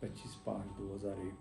25/5/2001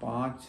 5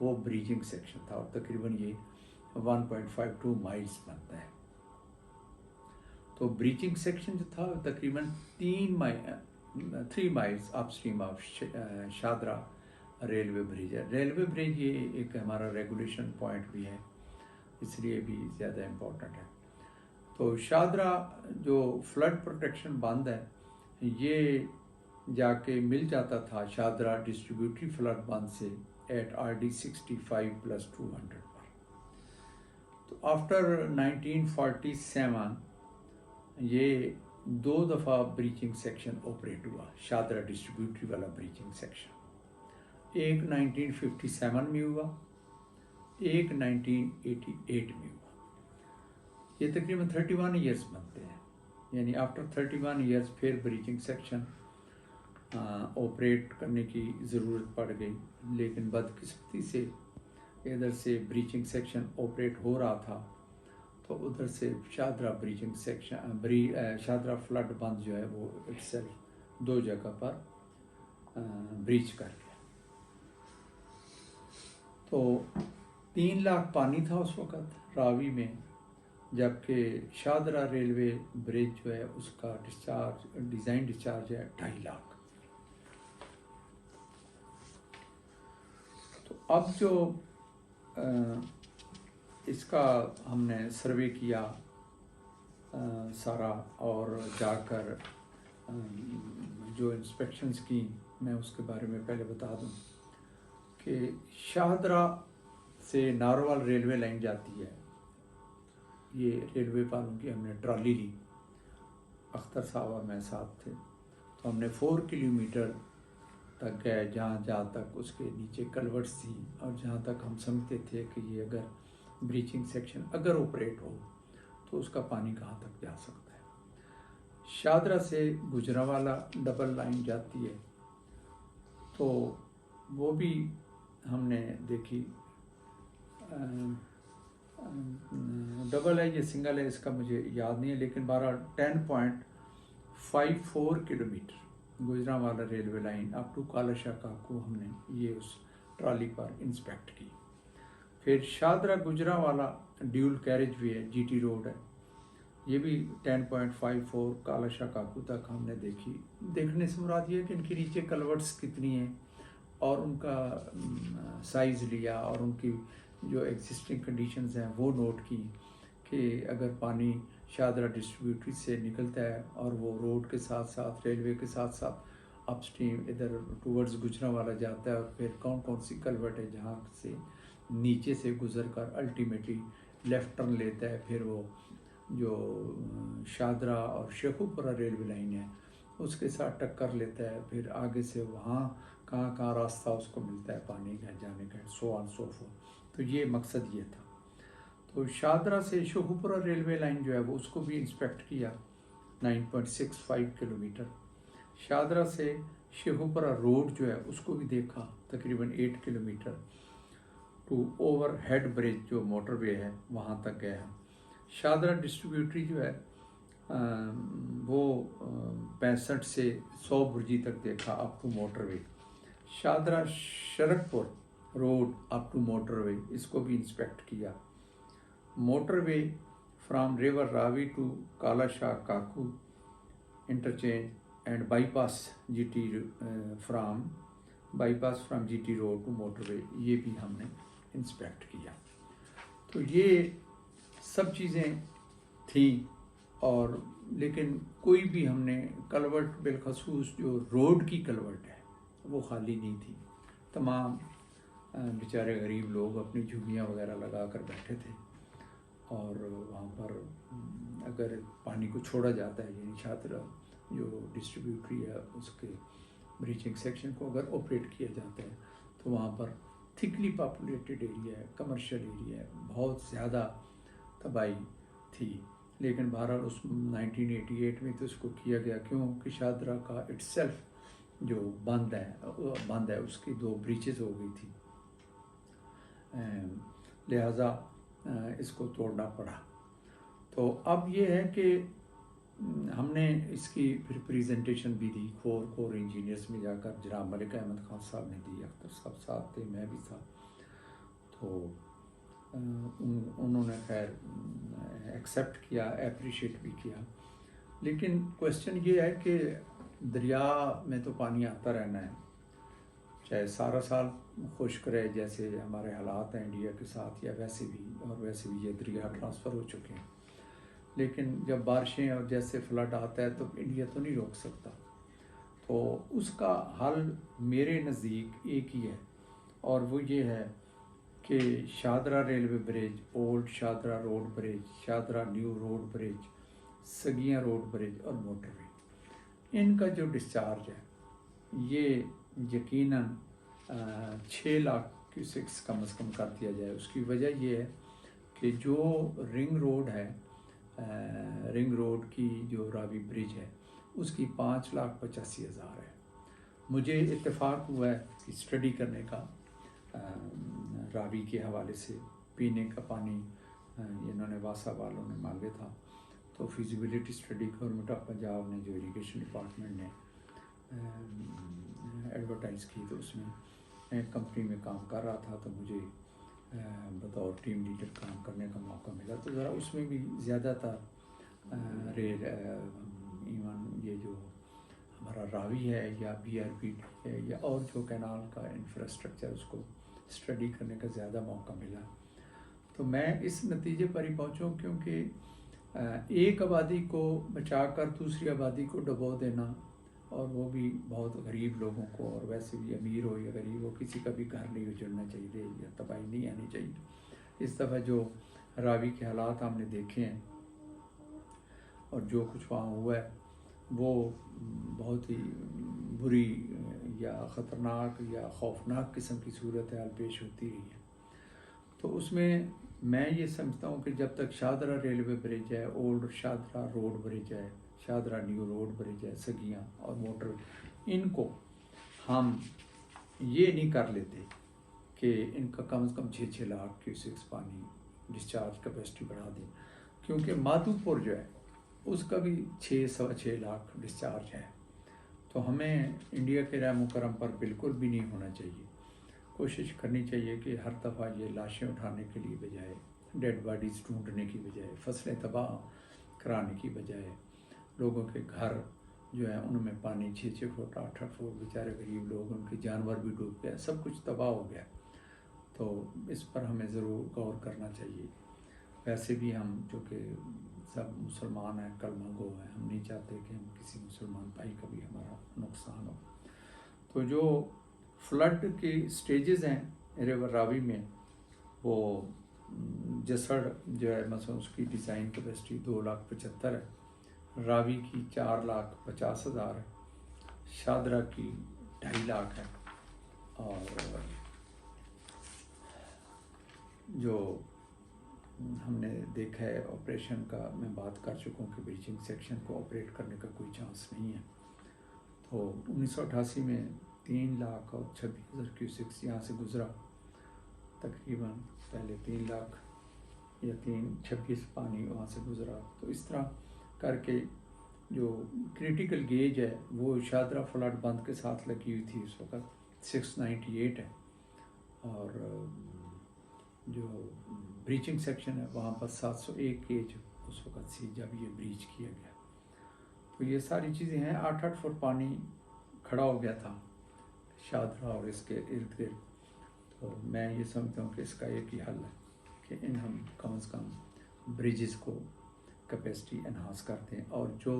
وہ breaching section تھا، اور تقریباً یہ 1.52 مائلز بنتا ہے. تو بریچنگ سیکشن جو تھا تقریباً 3 miles upstream of Shahdara railway bridge ہے. ریلوے برج یہ ایک ہمارا ریگولیشن پوائنٹ بھی ہے، اس لیے بھی زیادہ امپورٹنٹ ہے. تو شادرہ جو فلڈ پروٹیکشن بند ہے یہ جا کے مل جاتا تھا شادرہ ڈسٹریبیوٹری فلڈ بند سے ایٹ RD 65+200 پر. تو آفٹر 1947 یہ 2 دفعہ بریچنگ سیکشن آپریٹ ہوا، شادرہ ڈسٹریبیوٹری والا بریچنگ سیکشن. ایک 1957 میں ہوا، ایک 1988 میں ہوا. یہ تقریباً 31 ایئرس بنتے ہیں، یعنی آفٹر 31 ایئرس پھر بریچنگ سیکشن آپریٹ کرنے کی ضرورت پڑ گئی. لیکن بدقسمتی سے ادھر سے بریچنگ سیکشن آپریٹ ہو رہا تھا تو ادھر سے Shahdara breaching section Shahdara flood بند جو ہے وہ اٹ سیلف 2 جگہ پر بریچ کر گیا. تو 3 لاکھ پانی تھا اس وقت راوی میں، جبکہ شادرہ ریلوے برج جو ہے اس کا ڈیزائن ڈسچارج ہے 2.5 لاکھ. تو اب جو اس کا ہم نے سروے کیا سارا، اور جا کر جو انسپیکشنز کی، میں اس کے بارے میں پہلے بتا دوں کہ شاہدرہ سے ناروال ریلوے لائن جاتی ہے. یہ ریلوے والوں کی ہم نے ٹرالی لی، اختر صاحب اور میں ساتھ تھے. تو ہم نے 4 کلومیٹر تک گئے، جہاں تک اس کے نیچے کلورٹس تھی، اور جہاں تک ہم سمجھتے تھے کہ یہ اگر بریچنگ سیکشن اگر آپریٹ ہو تو اس کا پانی کہاں تک جا سکتا ہے. شادرہ سے گجرانوالہ ڈبل لائن جاتی ہے، تو وہ بھی ہم نے دیکھی. ڈبل ہے یہ سنگل ہے، اس کا مجھے یاد نہیں ہے، لیکن 10.54 kilometre Gujranwala railway line up to Kala Shah Kaku ہم نے یہ اس ٹرالی پر انسپیکٹ کی. پھر Shahdara Gujranwala dual carriageway ہے، GT روڈ ہے، یہ بھی 10.54 کالاشا کاکو تک ہم نے دیکھی. دیکھنے سے مراد یہ ہے کہ ان کے نیچے کلورٹس کتنی ہیں اور ان کا سائز لیا، اور ان کی جو ایگزسٹنگ کنڈیشنز ہیں وہ نوٹ کی کہ اگر پانی شادرہ ڈسٹریبیوٹری سے نکلتا ہے اور وہ روڈ کے ساتھ ساتھ ریلوے کے ساتھ ساتھ اپ اسٹریم ادھر ٹورڈز گجرانوالہ جاتا ہے، اور پھر کون کون سی کلورٹ ہے جہاں سے نیچے سے گزر کر الٹیمیٹلی لیفٹ ٹرن لیتا ہے، پھر وہ جو شادرہ اور شیخوپورہ ریلوے لائن ہے اس کے ساتھ ٹکر لیتا ہے، پھر آگے سے وہاں کہاں راستہ اس کو ملتا ہے پانی کا جانے کا، سو آن سو فورتھ. تو یہ مقصد یہ تھا. تو شادرہ سے شیخوپورہ ریلوے لائن جو ہے وہ اس کو بھی انسپیکٹ کیا 9.65 کلومیٹر. شادرہ سے شیخوپورہ روڈ جو ہے اس کو بھی دیکھا تقریباً 8 کلومیٹر ٹو اوور ہیڈ برج جو موٹر وے ہے وہاں تک گیا. شادرہ ڈسٹریبیوٹری جو ہے وہ 65 سے 100 برجی تک دیکھا up to motorway. Shahdara Sharaqpur road up to motorway اس کو بھی انسپیکٹ کیا. Motorway from river Ravi to Kala Shah Kaku interchange and bypass from GT road to motorway, یہ بھی ہم نے انسپیکٹ کیا. تو یہ سب چیزیں تھیں، اور لیکن کوئی بھی ہم نے کلورٹ بالخصوص جو روڈ کی کلورٹ ہے وہ خالی نہیں تھی. تمام بیچارے غریب لوگ اپنی جھوگیاں وغیرہ لگا کر بیٹھے تھے، اور وہاں پر اگر پانی کو چھوڑا جاتا ہے، یعنی شادرہ جو ڈسٹریبیوٹری ہے اس کے بریچنگ سیکشن کو اگر آپریٹ کیا جاتا ہے تو وہاں پر تھکلی پاپولیٹڈ ایریا ہے، کمرشل ایریا ہے، بہت زیادہ تباہی تھی. لیکن بہرحال اس 1988 میں تو اس کو کیا گیا، کیوں کہ شادرہ کا اٹ سیلف جو بند ہے اس کی 2 بریچز ہو گئی تھی، لہٰذا اس کو توڑنا پڑا. تو اب یہ ہے کہ ہم نے اس کی پھر پریزنٹیشن بھی دی کور انجینئرز میں جا کر، جناب ملک احمد خان صاحب نے دی، اختر صاحب ساتھ تھے، میں بھی تھا. تو انہوں نے خیر ایکسیپٹ کیا، اپریشیٹ بھی کیا. لیکن کوشچن یہ ہے کہ دریا میں تو پانی آتا رہنا ہے، چاہے سارا سال خشک رہے جیسے ہمارے حالات ہیں انڈیا کے ساتھ، یا ویسے بھی یہ دریا ٹرانسفر ہو چکے ہیں. لیکن جب بارشیں اور جیسے فلڈ آتا ہے تو انڈیا تو نہیں روک سکتا. تو اس کا حل میرے نزدیک ایک ہی ہے، اور وہ یہ ہے کہ شاہدرہ ریلوے برج، اولڈ شاہدرہ روڈ برج، شاہدرہ نیو روڈ برج، سگیاں روڈ برج اور موٹر وے، ان کا جو ڈسچارج ہے یہ یقیناً 6 لاکھ کیوسکس کم از کم کر دیا جائے. اس کی وجہ یہ ہے کہ جو رنگ روڈ ہے، رنگ روڈ کی جو راوی برج ہے اس کی 5,85,000 ہے. مجھے اتفاق ہوا ہے اسٹڈی کرنے کا راوی کے حوالے سے. پینے کا پانی انہوں نے واسا والوں نے مانگے تھا، تو feasibility study government of Punjab نے جو اریگیشن ڈپارٹمنٹ نے ایڈورٹائز کی، تو اس میں کمپنی میں کام کر رہا تھا تو مجھے بطور ٹیم لیڈر کام کرنے کا موقع ملا. تو ذرا اس میں بھی زیادہ تر ریل ایون یہ جو ہمارا راوی ہے یا BRP ہے یا اور جو کینال کا انفراسٹرکچر اس کو اسٹڈی کرنے کا زیادہ موقع ملا. تو میں اس نتیجے پر ہی پہنچوں کیونکہ ایک آبادی کو بچا کر دوسری آبادی کو ڈبو دینا، اور وہ بھی بہت غریب لوگوں کو، اور ویسے بھی امیر ہو یا غریب ہو کسی کا بھی گھر نہیں اجڑنا چاہیے یا تباہی نہیں آنی چاہیے. اس دفعہ جو راوی کے حالات ہم نے دیکھے ہیں اور جو کچھ وہاں ہوا ہے وہ بہت ہی بری یا خطرناک یا خوفناک قسم کی صورتحال پیش ہوتی رہی ہے. تو اس میں یہ سمجھتا ہوں کہ جب تک شاہدرہ ریلوے برج ہے، اولڈ شاہدرہ روڈ برج ہے، شاہدرہ نیو روڈ برج ہے، سگیاں اور موٹر، ان کو ہم یہ نہیں کر لیتے کہ ان کا کم از کم 6 لاکھ کیوسکس پانی ڈسچارج کیپیسٹی بڑھا دیں، کیونکہ مادھو پور جو ہے اس کا بھی 6.25 لاکھ ڈسچارج ہے. تو ہمیں انڈیا کے رحم و کرم پر بالکل بھی نہیں ہونا چاہیے. کوشش کرنی چاہیے کہ ہر دفعہ یہ لاشیں اٹھانے کے لیے بجائے، ڈیڈ باڈیز ڈھونڈنے کی بجائے، فصلیں تباہ کرانے کی بجائے، لوگوں کے گھر جو ہے ان میں پانی 6 فٹ 8 فٹ، بیچارے غریب لوگ، ان کے جانور بھی ڈوب گئے، سب کچھ تباہ ہو گیا. تو اس پر ہمیں ضرور غور کرنا چاہیے. ویسے بھی ہم جو کہ سب مسلمان ہیں، کلمہ گو ہیں، ہم نہیں چاہتے کہ ہم کسی مسلمان بھائی کا بھی ہمارا نقصان ہو. تو جو فلڈ کی سٹیجز ہیں ریور راوی میں، وہ جسڑ جو ہے مثلا اس کی ڈیزائن کیپیسٹی 2,75,000 ہے، راوی کی 4,50,000 ہے، شاہدرہ کی 2.5 لاکھ ہے، اور جو ہم نے دیکھا ہے آپریشن کا میں بات کر چکا ہوں کہ بریچنگ سیکشن کو آپریٹ کرنے کا کوئی چانس نہیں ہے. تو 1988 میں 3,26,000 کیوسکس یہاں سے گزرا، تقریباً پہلے 3 لاکھ یا 3,26 پانی وہاں سے گزرا. تو اس طرح کر کے جو کریٹیکل گیج ہے وہ شاہدرہ فلڈ بند کے ساتھ لگی ہوئی تھی اس وقت 698 ہے، اور جو بریچنگ سیکشن ہے وہاں پر 701 گیج اس وقت سی جب یہ بریچ کیا گیا. تو یہ ساری چیزیں ہیں. 8 فٹ پانی کھڑا ہو گیا تھا شاہدرہ اور اس کے ارد گرد. تو میں یہ سمجھتا ہوں کہ اس کا ایک ہی حل ہے کہ ہم کم از کم بریجز کو کیپیسٹی انہانس کرتے ہیں. اور جو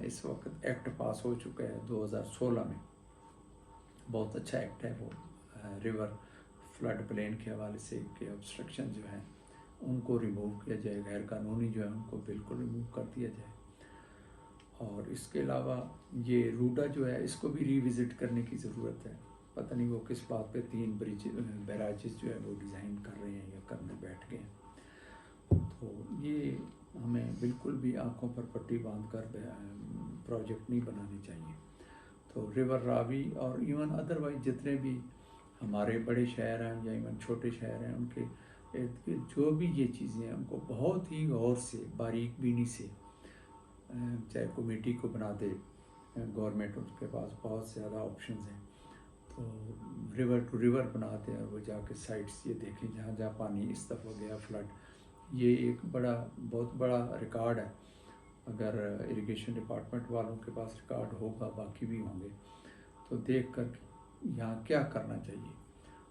اس وقت ایکٹ پاس ہو چکا ہے 2016 میں، بہت اچھا ایکٹ ہے وہ، ریور فلڈ پلین کے حوالے سے کہ obstruction جو ہیں ان کو ریموو کیا جائے، غیر قانونی جو ہے ان کو بالکل ریموو کر دیا جائے. اور اس کے علاوہ یہ روڈا جو ہے اس کو بھی ریوزٹ کرنے کی ضرورت ہے. پتہ نہیں وہ کس بات پہ 3 بیراجز جو ہے وہ ڈیزائن کر رہے ہیں یا کرنے بیٹھ گئے ہیں. تو یہ ہمیں بالکل بھی آنکھوں پر پٹی باندھ کر پروجیکٹ نہیں بنانے چاہیے. تو ریور راوی اور ایون ادروائز جتنے بھی ہمارے بڑے شہر ہیں یا ایون چھوٹے شہر ہیں، ان کے ارد گرد جو بھی یہ چیزیں ہیں ان کو بہت ہی غور سے، باریک بینی سے، چاہے کمیٹی کو بنا دے گورنمنٹ، اس کے پاس بہت زیادہ آپشنز ہیں، کو ریور ٹو ریور بناتے ہیں اور وہ جا کے سائٹس یہ دیکھیں جہاں جہاں پانی اس دفعہ گیا فلڈ. یہ ایک بہت بڑا ریکارڈ ہے. اگر اریگیشن ڈپارٹمنٹ والوں کے پاس ریکارڈ ہوگا, باقی بھی ہوں گے, تو دیکھ کر یہاں کیا کرنا چاہیے.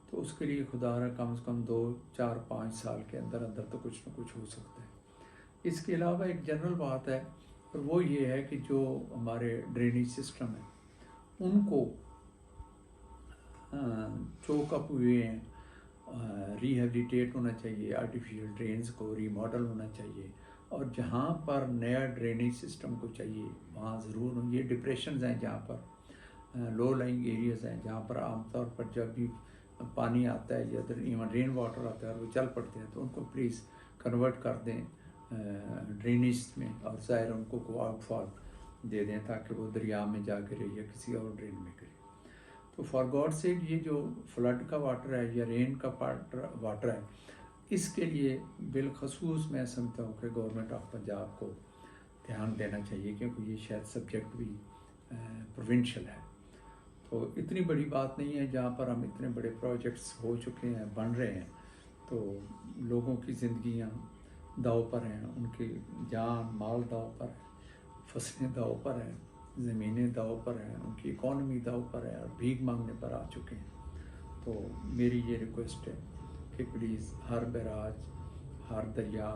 تو اس کے لیے خدا رہا کم سے کم 2 4 5 سال کے اندر اندر تو کچھ نہ کچھ ہو سکتا ہے. اس کے علاوہ ایک جنرل بات ہے, اور وہ یہ ہے کہ جو ہمارے ڈرینیج سسٹم ہیں ان کو چوک اپ ہوئے ہیں, ریہیبلیٹیٹ ہونا چاہیے, آرٹیفیشل ڈرینز کو ری ماڈل ہونا چاہیے, اور جہاں پر نیا ڈرینیج سسٹم کو چاہیے وہاں ضرور یہ ڈپریشنز ہیں جہاں پر لو لائنگ ایریاز ہیں جہاں پر عام طور پر جب بھی پانی آتا ہے یا ایون رین واٹر آتا ہے اور وہ چل پڑتے ہیں تو ان کو پلیز کنورٹ کر دیں ڈرینیج میں, اور ظاہر ان کو آؤٹ فال دے دیں تاکہ وہ دریا میں جا کرے یا کسی اور ڈرین میں کرے. تو فار گاڈ سیک یہ جو فلڈ کا واٹر ہے یا رین کا واٹر ہے, اس کے لیے بالخصوص میں سمجھتا ہوں کہ گورنمنٹ آف پنجاب کو دھیان دینا چاہیے, کیونکہ یہ شاید سبجیکٹ بھی پروونشل ہے. تو اتنی بڑی بات نہیں ہے جہاں پر ہم اتنے بڑے پروجیکٹس ہو چکے ہیں, بن رہے ہیں, تو لوگوں کی زندگیاں داؤ پر ہیں, ان کی جان مال داؤ پر ہے, فصلیں داؤ پر ہیں, زمینیں داؤ پر ہیں, ان کی اکانومی داؤ پر ہے, اور بھیک مانگنے پر آ چکے ہیں. تو میری یہ ریکویسٹ ہے کہ پلیز ہر بیراج, ہر دریا,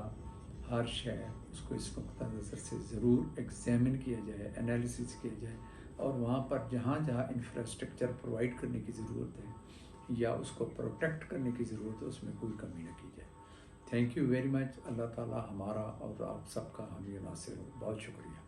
ہر شہر اس کو اس نقطہ نظر سے ضرور ایگزامن کیا جائے, انالیسس کیا جائے, اور وہاں پر جہاں جہاں انفراسٹرکچر پرووائڈ کرنے کی ضرورت ہے یا اس کو پروٹیکٹ کرنے کی ضرورت ہے اس میں کوئی کمی نہ کی جائے. Thank you very much. اللہ تعالیٰ ہمارا اور آپ سب کا حامی و ناصر ہو. بہت شکریہ.